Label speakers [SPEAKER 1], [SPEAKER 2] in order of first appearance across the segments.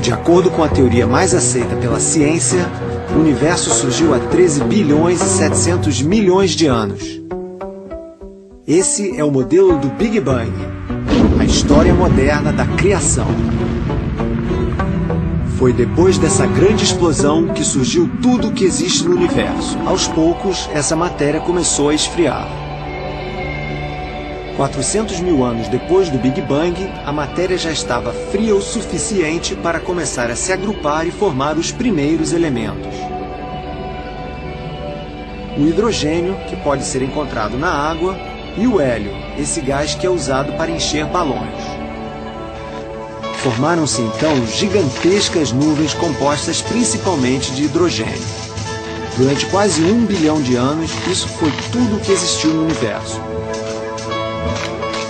[SPEAKER 1] De acordo com a teoria mais aceita pela ciência, o universo surgiu há 13 bilhões e 700 milhões de anos. Esse é o modelo do Big Bang, a história moderna da criação. Foi depois dessa grande explosão que surgiu tudo o que existe no universo. Aos poucos, essa matéria começou a esfriar. 400 mil anos depois do Big Bang, a matéria já estava fria o suficiente para começar a se agrupar e formar os primeiros elementos. O hidrogênio, que pode ser encontrado na água, e o hélio, esse gás que é usado para encher balões. Formaram-se então gigantescas nuvens compostas principalmente de hidrogênio. Durante quase 1 bilhão de anos, isso foi tudo o que existiu no universo.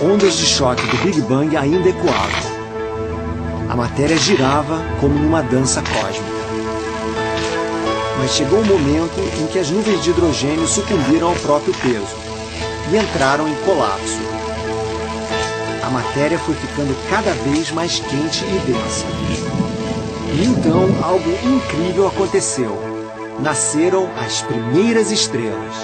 [SPEAKER 1] Ondas de choque do Big Bang ainda ecoavam. A matéria girava como numa dança cósmica. Mas chegou um momento em que as nuvens de hidrogênio sucumbiram ao próprio peso e entraram em colapso. A matéria foi ficando cada vez mais quente e densa. E então algo incrível aconteceu. Nasceram as primeiras estrelas.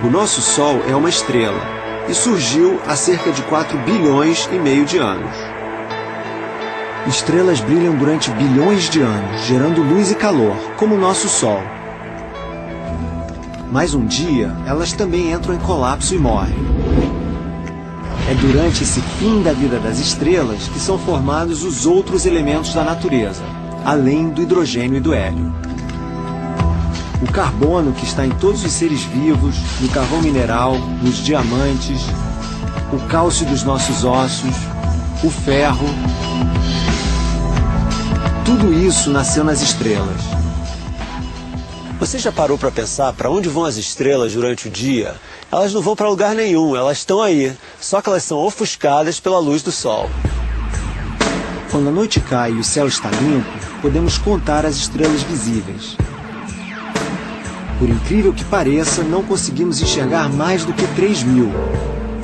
[SPEAKER 1] O nosso Sol é uma estrela e surgiu há cerca de 4 bilhões e meio de anos. Estrelas brilham durante bilhões de anos, gerando luz e calor, como o nosso Sol. Mas um dia, elas também entram em colapso e morrem. É durante esse fim da vida das estrelas que são formados os outros elementos da natureza, além do hidrogênio e do hélio. O carbono que está em todos os seres vivos, no carvão mineral, nos diamantes, o cálcio dos nossos ossos, o ferro. Tudo isso nasceu nas estrelas.
[SPEAKER 2] Você já parou para pensar para onde vão as estrelas durante o dia? Elas não vão para lugar nenhum, elas estão aí, só que elas são ofuscadas pela luz do Sol.
[SPEAKER 1] Quando a noite cai e o céu está limpo, podemos contar as estrelas visíveis. Por incrível que pareça, não conseguimos enxergar mais do que 3.000.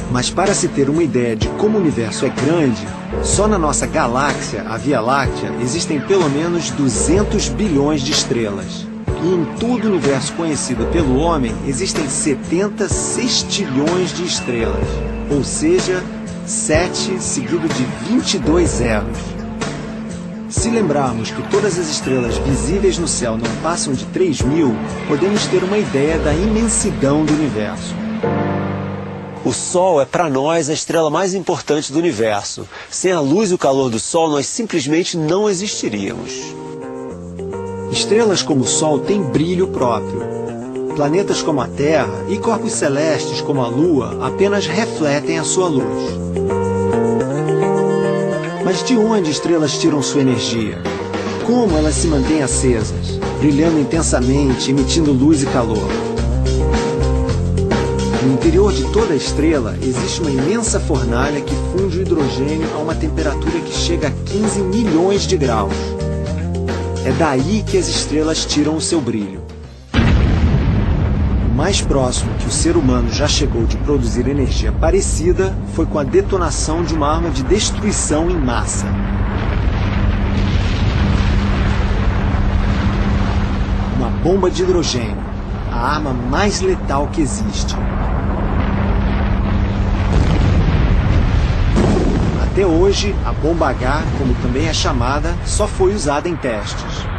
[SPEAKER 1] Mas para se ter uma ideia de como o universo é grande, só na nossa galáxia, a Via Láctea, existem pelo menos 200 bilhões de estrelas. E em todo o universo conhecido pelo homem, existem 70 sextilhões de estrelas. Ou seja, 7 seguido de 22 zeros. Se lembrarmos que todas as estrelas visíveis no céu não passam de 3.000, podemos ter uma ideia da imensidão do universo.
[SPEAKER 2] O Sol é para nós a estrela mais importante do universo. Sem a luz e o calor do Sol, nós simplesmente não existiríamos.
[SPEAKER 1] Estrelas como o Sol têm brilho próprio. Planetas como a Terra e corpos celestes como a Lua apenas refletem a sua luz. Mas de onde estrelas tiram sua energia? Como elas se mantêm acesas, brilhando intensamente, emitindo luz e calor? No interior de toda estrela existe uma imensa fornalha que funde o hidrogênio a uma temperatura que chega a 15 milhões de graus. É daí que as estrelas tiram o seu brilho. O mais próximo que o ser humano já chegou de produzir energia parecida foi com a detonação de uma arma de destruição em massa. Uma bomba de hidrogênio, a arma mais letal que existe. Até hoje, a bomba H, como também é chamada, só foi usada em testes.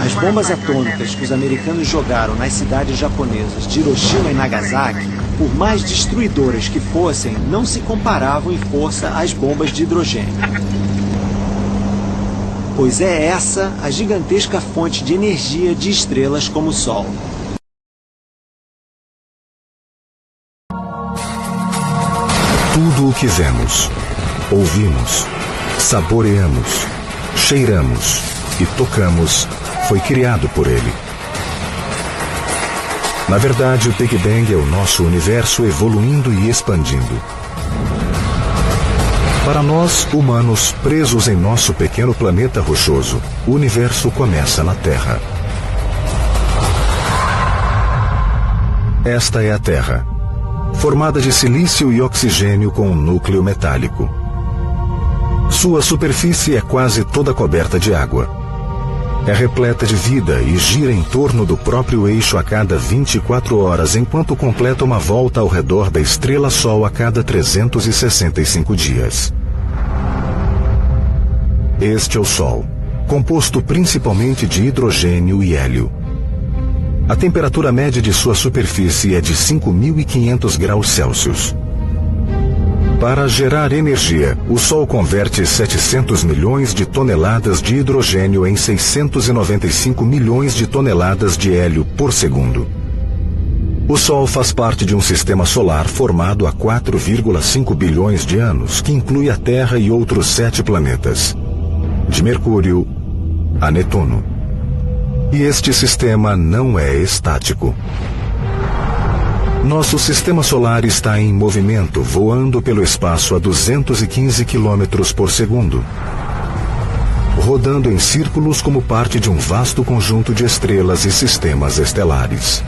[SPEAKER 1] As bombas atômicas que os americanos jogaram nas cidades japonesas de Hiroshima e Nagasaki, por mais destruidoras que fossem, não se comparavam em força às bombas de hidrogênio. Pois é essa a gigantesca fonte de energia de estrelas como o Sol.
[SPEAKER 3] Tudo o que vemos, ouvimos, saboreamos, cheiramos e tocamos foi criado por ele. Na verdade, o Big Bang é o nosso universo evoluindo e expandindo. Para nós, humanos, presos em nosso pequeno planeta rochoso, o universo começa na Terra. Esta é a Terra, formada de silício e oxigênio com um núcleo metálico. Sua superfície é quase toda coberta de água. É repleta de vida e gira em torno do próprio eixo a cada 24 horas, enquanto completa uma volta ao redor da estrela-Sol a cada 365 dias. Este é o Sol, composto principalmente de hidrogênio e hélio. A temperatura média de sua superfície é de 5.500 graus Celsius. Para gerar energia, o Sol converte 700 milhões de toneladas de hidrogênio em 695 milhões de toneladas de hélio por segundo. O Sol faz parte de um sistema solar formado há 4,5 bilhões de anos, que inclui a Terra e outros 7 planetas, de Mercúrio a Netuno. E este sistema não é estático. Nosso sistema solar está em movimento, voando pelo espaço a 215 km por segundo, rodando em círculos como parte de um vasto conjunto de estrelas e sistemas estelares.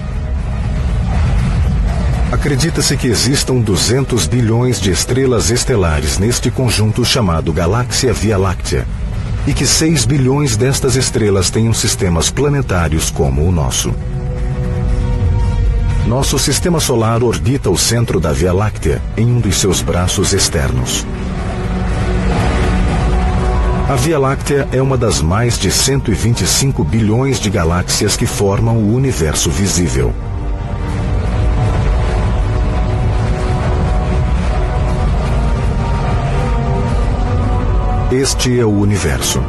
[SPEAKER 3] Acredita-se que existam 200 bilhões de estrelas estelares neste conjunto chamado Galáxia Via Láctea, e que 6 bilhões destas estrelas tenham sistemas planetários como o nosso. Nosso sistema solar orbita o centro da Via Láctea em um dos seus braços externos. A Via Láctea é uma das mais de 125 bilhões de galáxias que formam o universo visível. Este é o universo.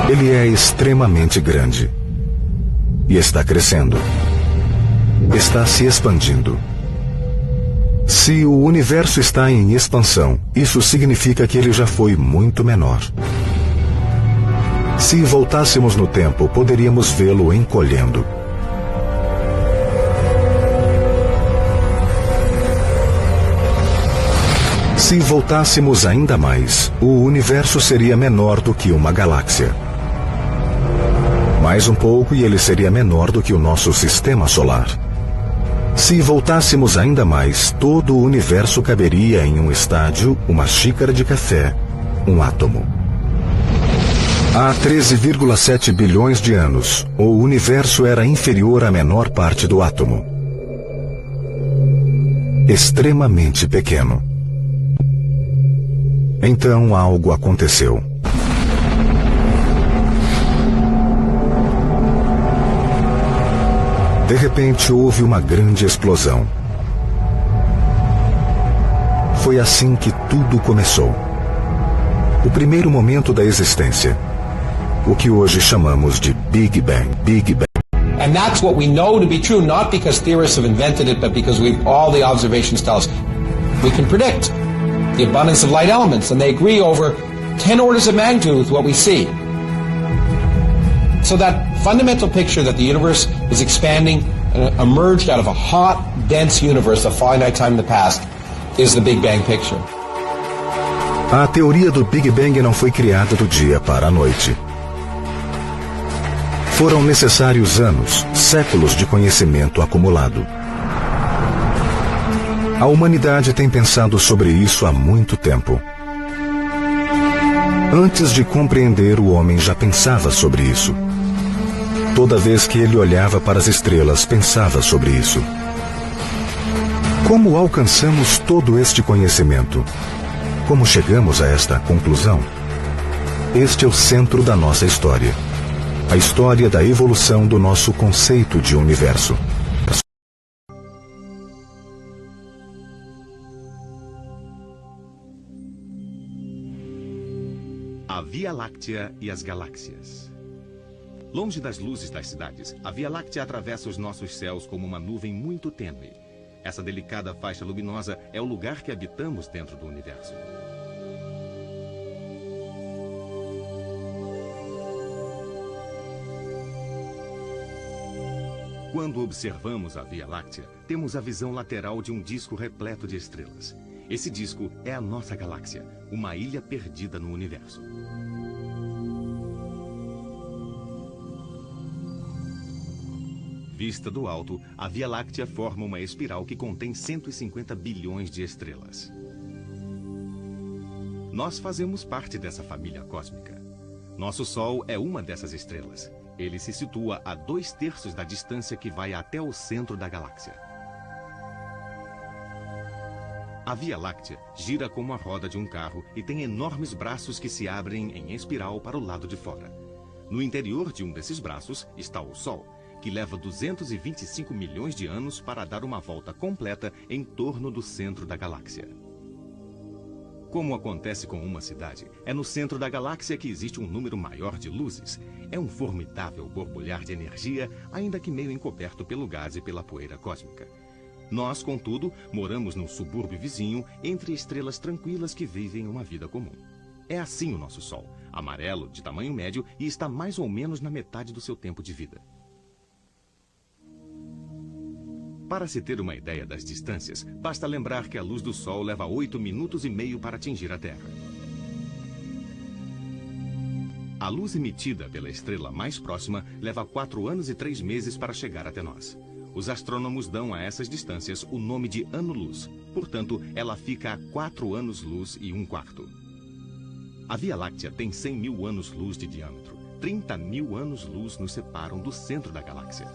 [SPEAKER 3] Ele é extremamente grande. E está crescendo. Está se expandindo. Se o universo está em expansão, isso significa que ele já foi muito menor. Se voltássemos no tempo, poderíamos vê-lo encolhendo. Se voltássemos ainda mais, o universo seria menor do que uma galáxia. Mais um pouco e ele seria menor do que o nosso sistema solar. Se voltássemos ainda mais, todo o universo caberia em um estádio, uma xícara de café, um átomo. Há 13,7 bilhões de anos, o universo era inferior à menor parte do átomo. Extremamente pequeno. Então algo aconteceu. De repente houve uma grande explosão. Foi assim que tudo começou. O primeiro momento da existência. O que hoje chamamos de Big Bang. Big Bang.
[SPEAKER 4] And that's what we know to be true, not because theorists have invented it, but because all the observations tell us. We can predict the abundance of light elements, and they agree over 10 orders of magnitude with what we see. So that fundamental picture that the universe is expanding and emerged out of a hot, dense universe of finite time in the past is the Big Bang picture.
[SPEAKER 3] A teoria do Big Bang não foi criada do dia para a noite. Foram necessários anos, séculos de conhecimento acumulado. A humanidade tem pensado sobre isso há muito tempo. Antes de compreender, o homem já pensava sobre isso. Toda vez que ele olhava para as estrelas, pensava sobre isso. Como alcançamos todo este conhecimento? Como chegamos a esta conclusão? Este é o centro da nossa história. A história da evolução do nosso conceito de universo.
[SPEAKER 5] A Via Láctea e as galáxias. Longe das luzes das cidades, a Via Láctea atravessa os nossos céus como uma nuvem muito tênue. Essa delicada faixa luminosa é o lugar que habitamos dentro do universo. Quando observamos a Via Láctea, temos a visão lateral de um disco repleto de estrelas. Esse disco é a nossa galáxia, uma ilha perdida no universo. Vista do alto, a Via Láctea forma uma espiral que contém 150 bilhões de estrelas. Nós fazemos parte dessa família cósmica. Nosso Sol é uma dessas estrelas. Ele se situa a 2/3 da distância que vai até o centro da galáxia. A Via Láctea gira como a roda de um carro e tem enormes braços que se abrem em espiral para o lado de fora. No interior de um desses braços está o Sol, que leva 225 milhões de anos para dar uma volta completa em torno do centro da galáxia. Como acontece com uma cidade, é no centro da galáxia que existe um número maior de luzes. É um formidável borbulhar de energia, ainda que meio encoberto pelo gás e pela poeira cósmica. Nós, contudo, moramos num subúrbio vizinho entre estrelas tranquilas que vivem uma vida comum. É assim o nosso Sol, amarelo, de tamanho médio e está mais ou menos na metade do seu tempo de vida. Para se ter uma ideia das distâncias, basta lembrar que a luz do Sol leva 8 minutos e meio para atingir a Terra. A luz emitida pela estrela mais próxima leva 4 anos e 3 meses para chegar até nós. Os astrônomos dão a essas distâncias o nome de ano-luz. Portanto, ela fica a 4 anos-luz e 1/4. A Via Láctea tem 100 mil anos-luz de diâmetro. 30 mil anos-luz nos separam do centro da galáxia.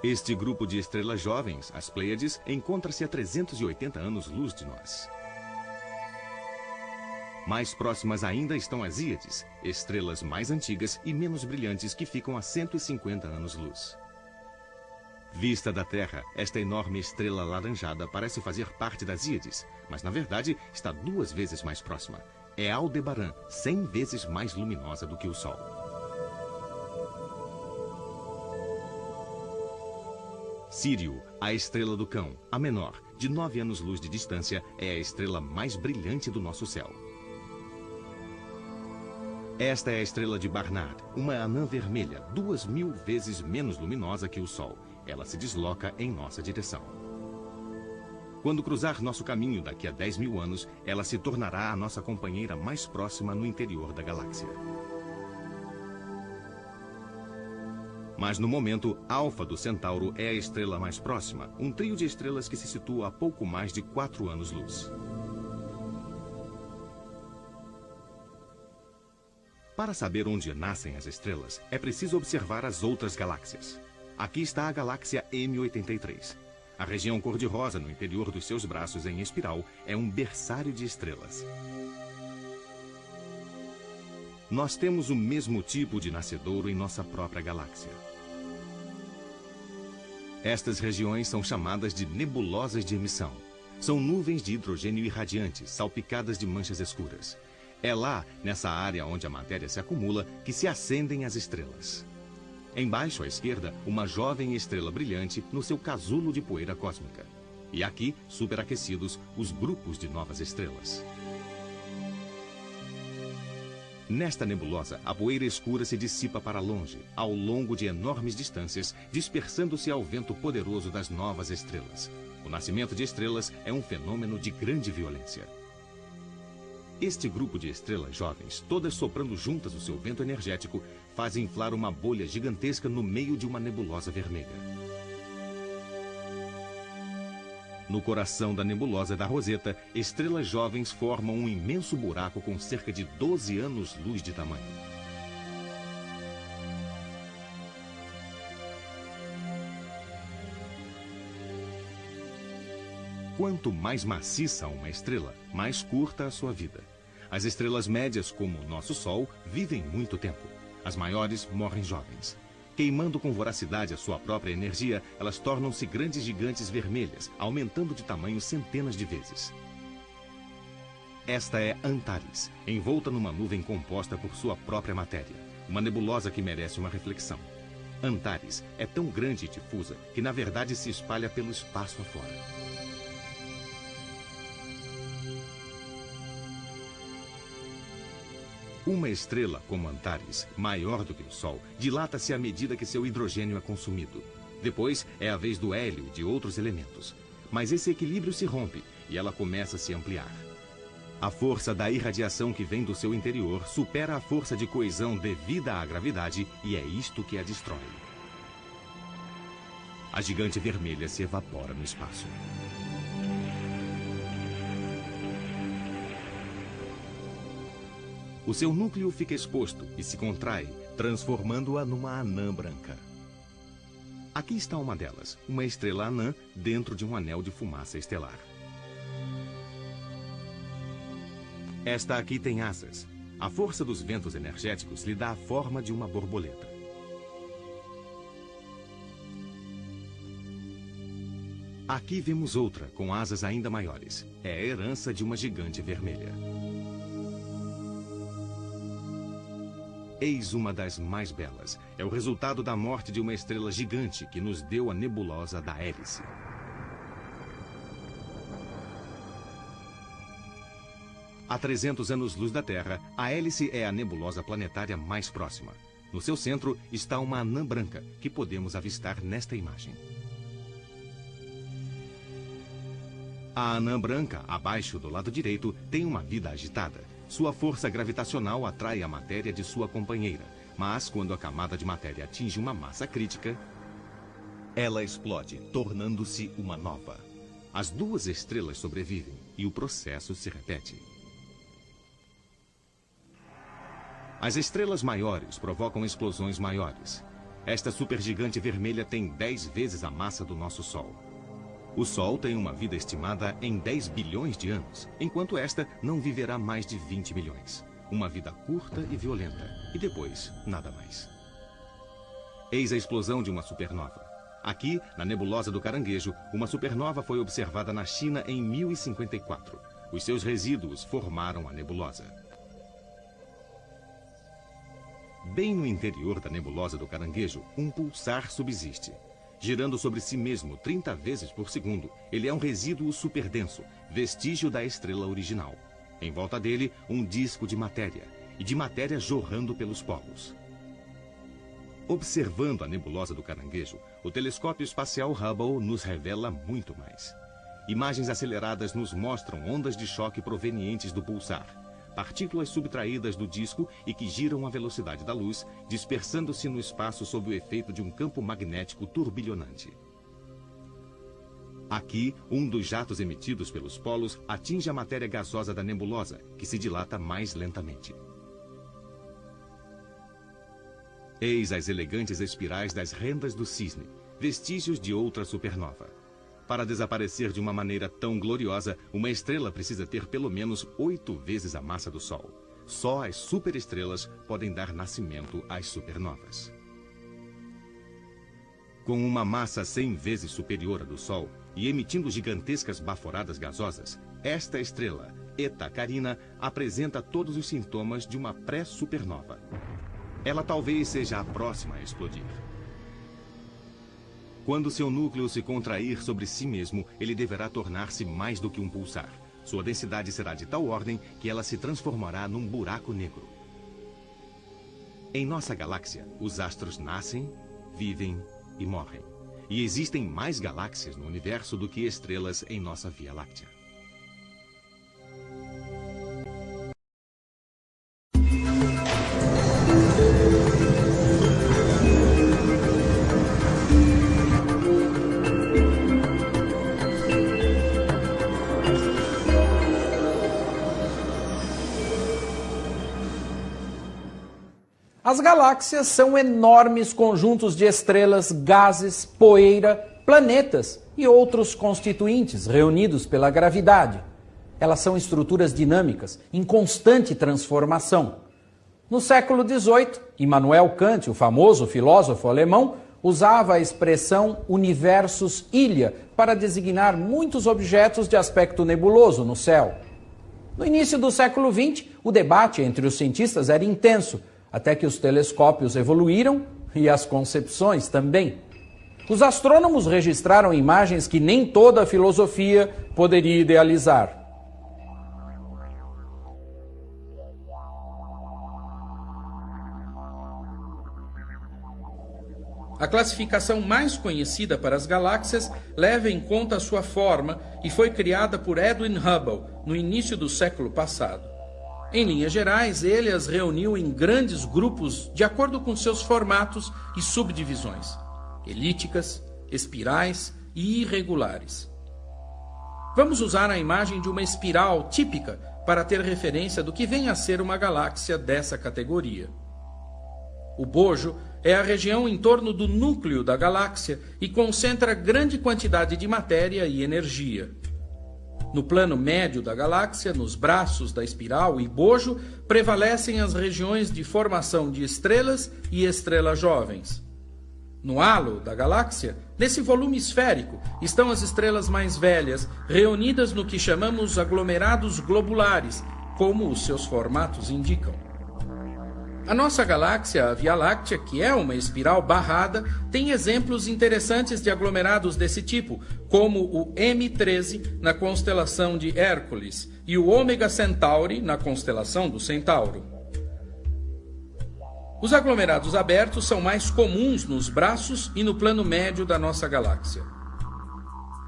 [SPEAKER 5] Este grupo de estrelas jovens, as Pleiades, encontra-se a 380 anos-luz de nós. Mais próximas ainda estão as Íades, estrelas mais antigas e menos brilhantes que ficam a 150 anos-luz. Vista da Terra, esta enorme estrela alaranjada parece fazer parte das Íades, mas na verdade está 2 vezes mais próxima. É Aldebaran, 100 vezes mais luminosa do que o Sol. Sírio, a estrela do cão, a menor, de 9 anos-luz de distância, é a estrela mais brilhante do nosso céu. Esta é a estrela de Barnard, uma anã vermelha, 2.000 vezes menos luminosa que o Sol. Ela se desloca em nossa direção. Quando cruzar nosso caminho daqui a 10 mil anos, ela se tornará a nossa companheira mais próxima no interior da galáxia. Mas no momento, Alfa do Centauro é a estrela mais próxima, um trio de estrelas que se situa a pouco mais de 4 anos-luz. Para saber onde nascem as estrelas, é preciso observar as outras galáxias. Aqui está a galáxia M83. A região cor-de-rosa no interior dos seus braços em espiral é um berçário de estrelas. Nós temos o mesmo tipo de nascedouro em nossa própria galáxia. Estas regiões são chamadas de nebulosas de emissão. São nuvens de hidrogênio irradiantes, salpicadas de manchas escuras. É lá, nessa área onde a matéria se acumula, que se acendem as estrelas. Embaixo à esquerda, uma jovem estrela brilhante no seu casulo de poeira cósmica. E aqui, superaquecidos, os grupos de novas estrelas. Nesta nebulosa, a poeira escura se dissipa para longe, ao longo de enormes distâncias, dispersando-se ao vento poderoso das novas estrelas. O nascimento de estrelas é um fenômeno de grande violência. Este grupo de estrelas jovens, todas soprando juntas o seu vento energético, faz inflar uma bolha gigantesca no meio de uma nebulosa vermelha. No coração da nebulosa da Roseta, estrelas jovens formam um imenso buraco com cerca de 12 anos-luz de tamanho. Quanto mais maciça uma estrela, mais curta a sua vida. As estrelas médias, como o nosso Sol, vivem muito tempo. As maiores morrem jovens. Queimando com voracidade a sua própria energia, elas tornam-se grandes gigantes vermelhas, aumentando de tamanho centenas de vezes. Esta é Antares, envolta numa nuvem composta por sua própria matéria. Uma nebulosa que merece uma reflexão. Antares é tão grande e difusa que na verdade se espalha pelo espaço afora. Uma estrela, como Antares, maior do que o Sol, dilata-se à medida que seu hidrogênio é consumido. Depois é a vez do hélio e de outros elementos. Mas esse equilíbrio se rompe e ela começa a se ampliar. A força da irradiação que vem do seu interior supera a força de coesão devida à gravidade e é isto que a destrói. A gigante vermelha se evapora no espaço. O seu núcleo fica exposto e se contrai, transformando-a numa anã branca. Aqui está uma delas, uma estrela anã dentro de um anel de fumaça estelar. Esta aqui tem asas. A força dos ventos energéticos lhe dá a forma de uma borboleta. Aqui vemos outra, com asas ainda maiores. É a herança de uma gigante vermelha. Eis uma das mais belas. É o resultado da morte de uma estrela gigante que nos deu a nebulosa da Hélice. A 300 anos-luz da Terra, a Hélice é a nebulosa planetária mais próxima. No seu centro está uma anã branca, que podemos avistar nesta imagem. A anã branca, abaixo do lado direito, tem uma vida agitada. Sua força gravitacional atrai a matéria de sua companheira, mas quando a camada de matéria atinge uma massa crítica, ela explode, tornando-se uma nova. As duas estrelas sobrevivem e o processo se repete. As estrelas maiores provocam explosões maiores. Esta supergigante vermelha tem 10 vezes a massa do nosso Sol. O Sol tem uma vida estimada em 10 bilhões de anos, enquanto esta não viverá mais de 20 milhões. Uma vida curta e violenta, e depois, nada mais. Eis a explosão de uma supernova. Aqui, na nebulosa do Caranguejo, uma supernova foi observada na China em 1054. Os seus resíduos formaram a nebulosa. Bem no interior da nebulosa do Caranguejo, um pulsar subsiste. Girando sobre si mesmo 30 vezes por segundo, ele é um resíduo superdenso, vestígio da estrela original. Em volta dele, um disco de matéria, e de matéria jorrando pelos polos. Observando a nebulosa do Caranguejo, o telescópio espacial Hubble nos revela muito mais. Imagens aceleradas nos mostram ondas de choque provenientes do pulsar. Partículas subtraídas do disco e que giram à velocidade da luz, dispersando-se no espaço sob o efeito de um campo magnético turbilhonante. Aqui, um dos jatos emitidos pelos polos atinge a matéria gasosa da nebulosa, que se dilata mais lentamente. Eis as elegantes espirais das rendas do cisne, vestígios de outra supernova. Para desaparecer de uma maneira tão gloriosa, uma estrela precisa ter pelo menos 8 vezes a massa do Sol. Só as superestrelas podem dar nascimento às supernovas. Com uma massa 100 vezes superior à do Sol e emitindo gigantescas baforadas gasosas, esta estrela, Eta Carina, apresenta todos os sintomas de uma pré-supernova. Ela talvez seja a próxima a explodir. Quando seu núcleo se contrair sobre si mesmo, ele deverá tornar-se mais do que um pulsar. Sua densidade será de tal ordem que ela se transformará num buraco negro. Em nossa galáxia, os astros nascem, vivem e morrem. E existem mais galáxias no universo do que estrelas em nossa Via Láctea.
[SPEAKER 4] As galáxias são enormes conjuntos de estrelas, gases, poeira, planetas e outros constituintes reunidos pela gravidade. Elas são estruturas dinâmicas, em constante transformação. No século XVIII, Immanuel Kant, o famoso filósofo alemão, usava a expressão universus ilha para designar muitos objetos de aspecto nebuloso no céu. No início do século XX, o debate entre os cientistas era intenso, até que os telescópios evoluíram e as concepções também. Os astrônomos registraram imagens que nem toda a filosofia poderia idealizar.
[SPEAKER 6] A classificação mais conhecida para as galáxias leva em conta a sua forma e foi criada por Edwin Hubble no início do século passado. Em linhas gerais, ele as reuniu em grandes grupos de acordo com seus formatos e subdivisões: elípticas, espirais e irregulares. Vamos usar a imagem de uma espiral típica para ter referência do que vem a ser uma galáxia dessa categoria. O bojo é a região em torno do núcleo da galáxia e concentra grande quantidade de matéria e energia. No plano médio da galáxia, nos braços da espiral e bojo, prevalecem as regiões de formação de estrelas e estrelas jovens. No halo da galáxia, nesse volume esférico, estão as estrelas mais velhas, reunidas no que chamamos aglomerados globulares, como os seus formatos indicam. A nossa galáxia, a Via Láctea, que é uma espiral barrada, tem exemplos interessantes de aglomerados desse tipo, como o M13 na constelação de Hércules e o Ômega Centauri na constelação do Centauro. Os aglomerados abertos são mais comuns nos braços e no plano médio da nossa galáxia.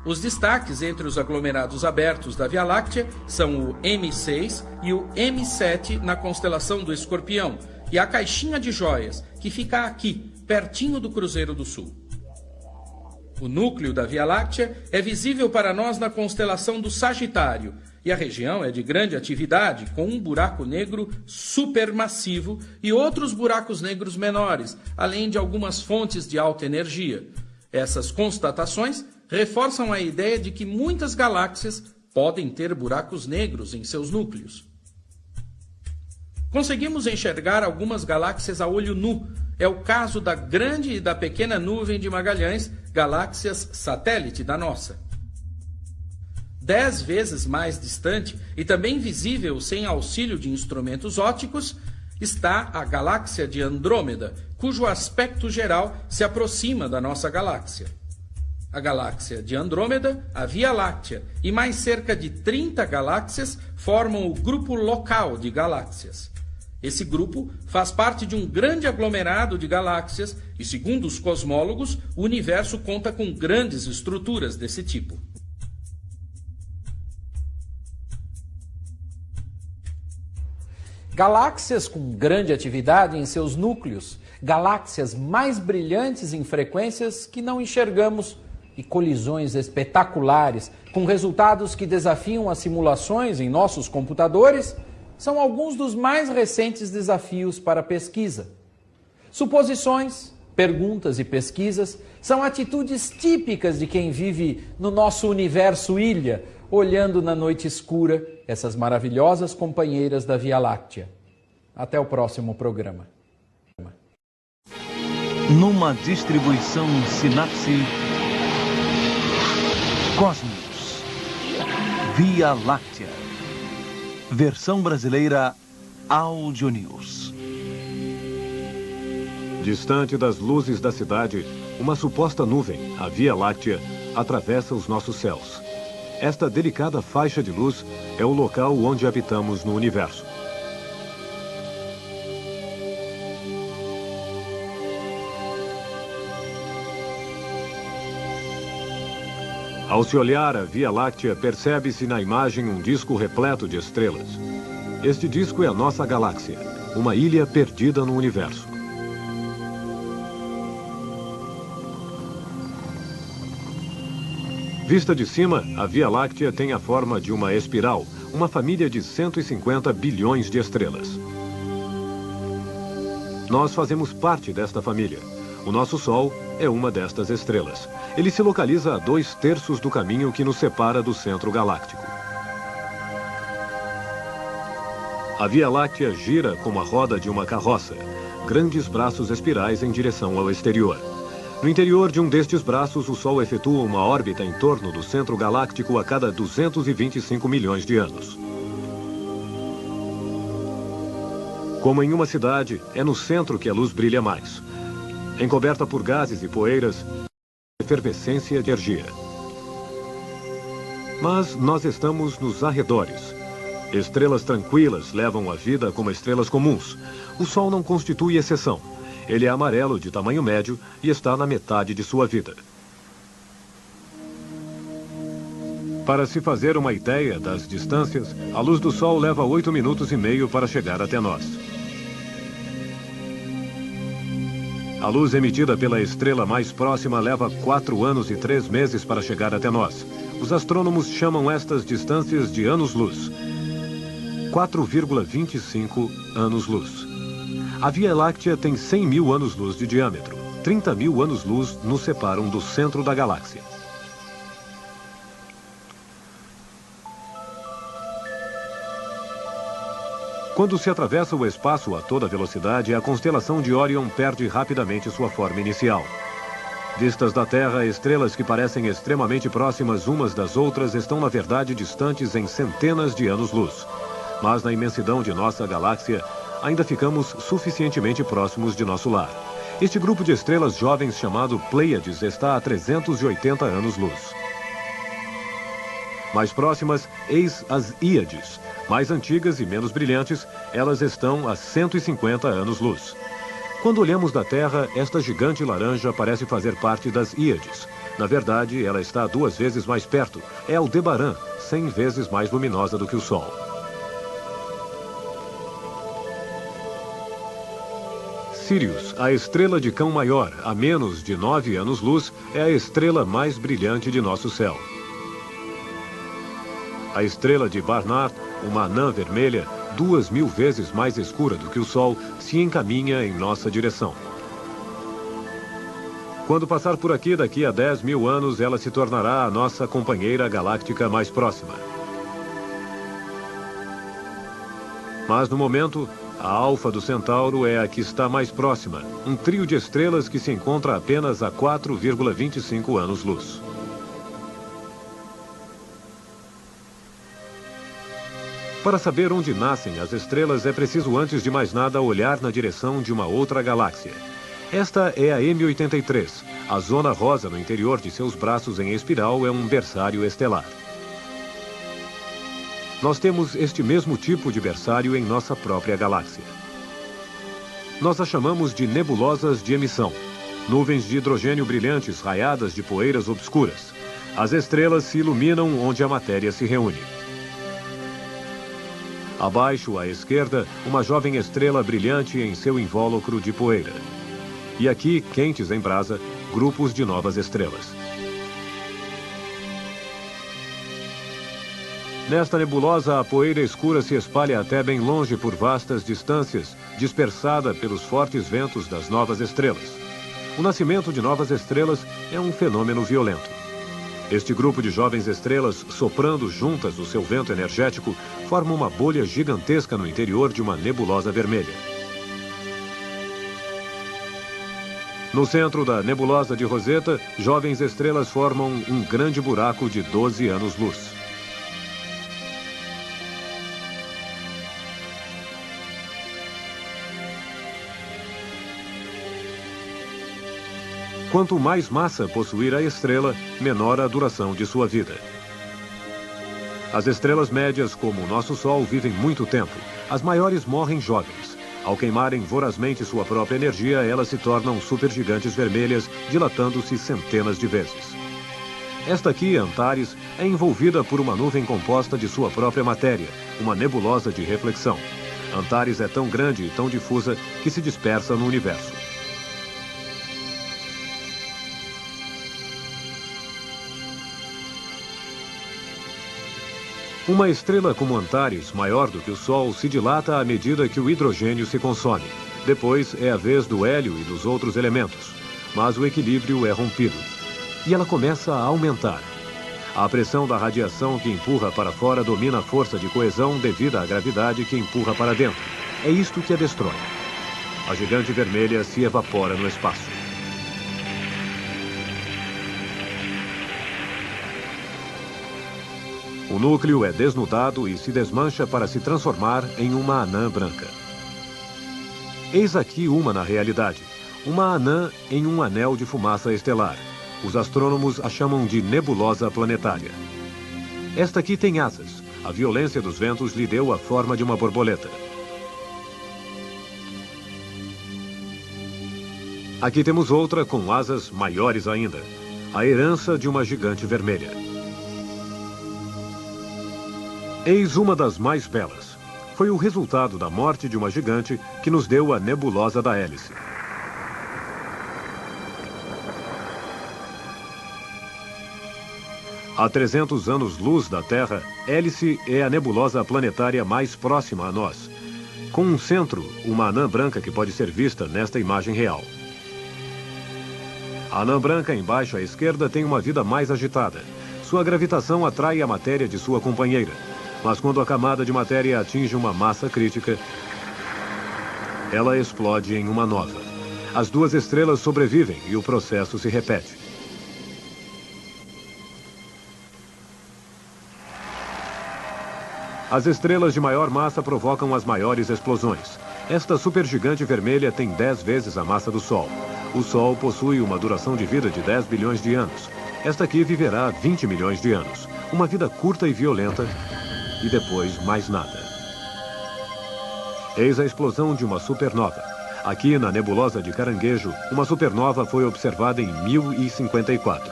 [SPEAKER 6] Os destaques entre os aglomerados abertos da Via Láctea são o M6 e o M7 na constelação do Escorpião, e a caixinha de joias, que fica aqui, pertinho do Cruzeiro do Sul. O núcleo da Via Láctea é visível para nós na constelação do Sagitário, e a região é de grande atividade, com um buraco negro supermassivo e outros buracos negros menores, além de algumas fontes de alta energia. Essas constatações reforçam a ideia de que muitas galáxias podem ter buracos negros em seus núcleos. Conseguimos enxergar algumas galáxias a olho nu. É o caso da Grande e da Pequena Nuvem de Magalhães, galáxias satélite da nossa. 10 vezes mais distante e também visível sem auxílio de instrumentos ópticos está a galáxia de Andrômeda, cujo aspecto geral se aproxima da nossa galáxia. A galáxia de Andrômeda, a Via Láctea e mais cerca de 30 galáxias formam o grupo local de galáxias. Esse grupo faz parte de um grande aglomerado de galáxias e, segundo os cosmólogos, o universo conta com grandes estruturas desse tipo.
[SPEAKER 7] Galáxias com grande atividade em seus núcleos, galáxias mais brilhantes em frequências que não enxergamos e colisões espetaculares com resultados que desafiam as simulações em nossos computadores são alguns dos mais recentes desafios para a pesquisa. Suposições, perguntas e pesquisas são atitudes típicas de quem vive no nosso universo ilha, olhando na noite escura essas maravilhosas companheiras da Via Láctea. Até o próximo programa.
[SPEAKER 8] Numa distribuição Sinapse Cosmos Via Láctea. Versão brasileira Audio News.
[SPEAKER 3] Distante das luzes da cidade, uma suposta nuvem, a Via Láctea, atravessa os nossos céus. Esta delicada faixa de luz é o local onde habitamos no universo. Ao se olhar a Via Láctea, percebe-se na imagem um disco repleto de estrelas. Este disco é a nossa galáxia, uma ilha perdida no universo. Vista de cima, a Via Láctea tem a forma de uma espiral, uma família de 150 bilhões de estrelas. Nós fazemos parte desta família. O nosso Sol é uma destas estrelas. Ele se localiza a 2/3 do caminho que nos separa do centro galáctico. A Via Láctea gira como a roda de uma carroça, grandes braços espirais em direção ao exterior. No interior de um destes braços, o Sol efetua uma órbita em torno do centro galáctico a cada 225 milhões de anos. Como em uma cidade, é no centro que a luz brilha mais. Encoberta por gases e poeiras, efervescência de energia. Mas nós estamos nos arredores. Estrelas tranquilas levam a vida como estrelas comuns. O Sol não constitui exceção.
[SPEAKER 9] Ele é amarelo, de tamanho médio, e está na metade de sua vida. Para se fazer uma ideia das distâncias, a luz do Sol leva 8 minutos e meio para chegar até nós. A luz emitida pela estrela mais próxima leva 4 anos e 3 meses para chegar até nós. Os astrônomos chamam estas distâncias de anos-luz. 4,25 anos-luz. A Via Láctea tem 100 mil anos-luz de diâmetro. 30 mil anos-luz nos separam do centro da galáxia. Quando se atravessa o espaço a toda velocidade, a constelação de Órion perde rapidamente sua forma inicial. Vistas da Terra, estrelas que parecem extremamente próximas umas das outras estão, na verdade, distantes em centenas de anos-luz. Mas na imensidão de nossa galáxia, ainda ficamos suficientemente próximos de nosso lar. Este grupo de estrelas jovens chamado Pleiades está a 380 anos-luz. Mais próximas, eis as Íades. Mais antigas e menos brilhantes, elas estão a 150 anos-luz. Quando olhamos da Terra, esta gigante laranja parece fazer parte das Íades. Na verdade, ela está 2 vezes mais perto. É Aldebaran, 100 vezes mais luminosa do que o Sol. Sirius, a estrela de Cão Maior, a menos de 9 anos-luz, é a estrela mais brilhante de nosso céu. A estrela de Barnard, uma anã vermelha, 2.000 vezes mais escura do que o Sol, se encaminha em nossa direção. Quando passar por aqui daqui a 10 mil anos, ela se tornará a nossa companheira galáctica mais próxima. Mas no momento, a Alfa do Centauro é a que está mais próxima, um trio de estrelas que se encontra apenas a 4,25 anos-luz. Para saber onde nascem as estrelas, é preciso, antes de mais nada, olhar na direção de uma outra galáxia. Esta é a M83. A zona rosa no interior de seus braços em espiral é um berçário estelar. Nós temos este mesmo tipo de berçário em nossa própria galáxia. Nós a chamamos de nebulosas de emissão. Nuvens de hidrogênio brilhantes raiadas de poeiras obscuras. As estrelas se iluminam onde a matéria se reúne. Abaixo, à esquerda, uma jovem estrela brilhante em seu invólucro de poeira. E aqui, quentes em brasa, grupos de novas estrelas. Nesta nebulosa, a poeira escura se espalha até bem longe por vastas distâncias, dispersada pelos fortes ventos das novas estrelas. O nascimento de novas estrelas é um fenômeno violento. Este grupo de jovens estrelas, soprando juntas o seu vento energético, forma uma bolha gigantesca no interior de uma nebulosa vermelha. No centro da nebulosa de Roseta, jovens estrelas formam um grande buraco de 12 anos-luz. Quanto mais massa possuir a estrela, menor a duração de sua vida. As estrelas médias, como o nosso Sol, vivem muito tempo. As maiores morrem jovens. Ao queimarem vorazmente sua própria energia, elas se tornam supergigantes vermelhas, dilatando-se centenas de vezes. Esta aqui, Antares, é envolvida por uma nuvem composta de sua própria matéria, uma nebulosa de reflexão. Antares é tão grande e tão difusa que se dispersa no universo. Uma estrela como Antares, maior do que o Sol, se dilata à medida que o hidrogênio se consome. Depois é a vez do hélio e dos outros elementos. Mas o equilíbrio é rompido. E ela começa a aumentar. A pressão da radiação que empurra para fora domina a força de coesão devida à gravidade que empurra para dentro. É isto que a destrói. A gigante vermelha se evapora no espaço. O núcleo é desnudado e se desmancha para se transformar em uma anã branca. Eis aqui uma na realidade. Uma anã em um anel de fumaça estelar. Os astrônomos a chamam de nebulosa planetária. Esta aqui tem asas. A violência dos ventos lhe deu a forma de uma borboleta. Aqui temos outra com asas maiores ainda. A herança de uma gigante vermelha. Eis uma das mais belas. Foi o resultado da morte de uma gigante que nos deu a nebulosa da Hélice. A 300 anos-luz da Terra, Hélice é a nebulosa planetária mais próxima a nós. Com um centro, uma anã branca que pode ser vista nesta imagem real. A anã branca embaixo à esquerda tem uma vida mais agitada. Sua gravitação atrai a matéria de sua companheira. Mas quando a camada de matéria atinge uma massa crítica, ela explode em uma nova. As duas estrelas sobrevivem e o processo se repete. As estrelas de maior massa provocam as maiores explosões. Esta supergigante vermelha tem 10 vezes a massa do Sol. O Sol possui uma duração de vida de 10 bilhões de anos. Esta aqui viverá 20 milhões de anos. Uma vida curta e violenta, e depois mais nada. Eis a explosão de uma supernova. Aqui na nebulosa de Caranguejo, uma supernova foi observada em 1054.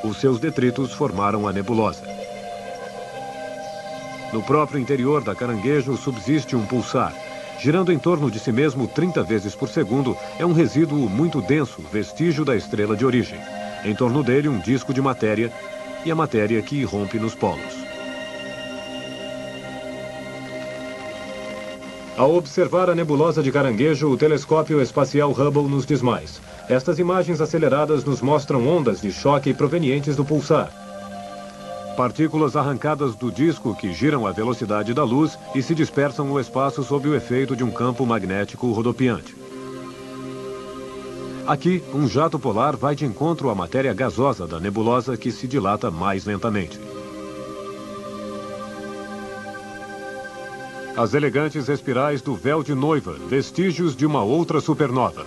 [SPEAKER 9] Os seus detritos formaram a nebulosa. No próprio interior da Caranguejo subsiste um pulsar. Girando em torno de si mesmo 30 vezes por segundo, é um resíduo muito denso, vestígio da estrela de origem. Em torno dele, um disco de matéria, e a matéria que irrompe nos polos. Ao observar a nebulosa de Caranguejo, o telescópio espacial Hubble nos diz mais. Estas imagens aceleradas nos mostram ondas de choque provenientes do pulsar. Partículas arrancadas do disco que giram à velocidade da luz e se dispersam no espaço sob o efeito de um campo magnético rodopiante. Aqui, um jato polar vai de encontro à matéria gasosa da nebulosa que se dilata mais lentamente. As elegantes espirais do véu de noiva, vestígios de uma outra supernova.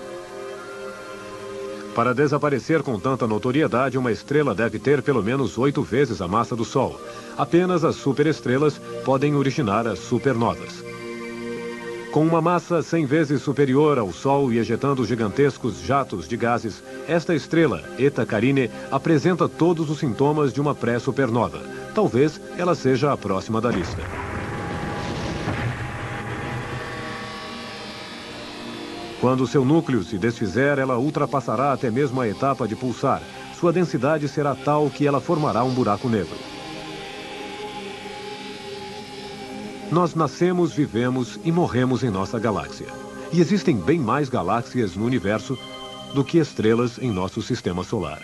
[SPEAKER 9] Para desaparecer com tanta notoriedade, uma estrela deve ter pelo menos 8 vezes a massa do Sol. Apenas as superestrelas podem originar as supernovas. Com uma massa 100 vezes superior ao Sol e ejetando gigantescos jatos de gases, esta estrela, Eta Carinae, apresenta todos os sintomas de uma pré-supernova. Talvez ela seja a próxima da lista. Quando seu núcleo se desfizer, ela ultrapassará até mesmo a etapa de pulsar. Sua densidade será tal que ela formará um buraco negro. Nós nascemos, vivemos e morremos em nossa galáxia. E existem bem mais galáxias no universo do que estrelas em nosso sistema solar.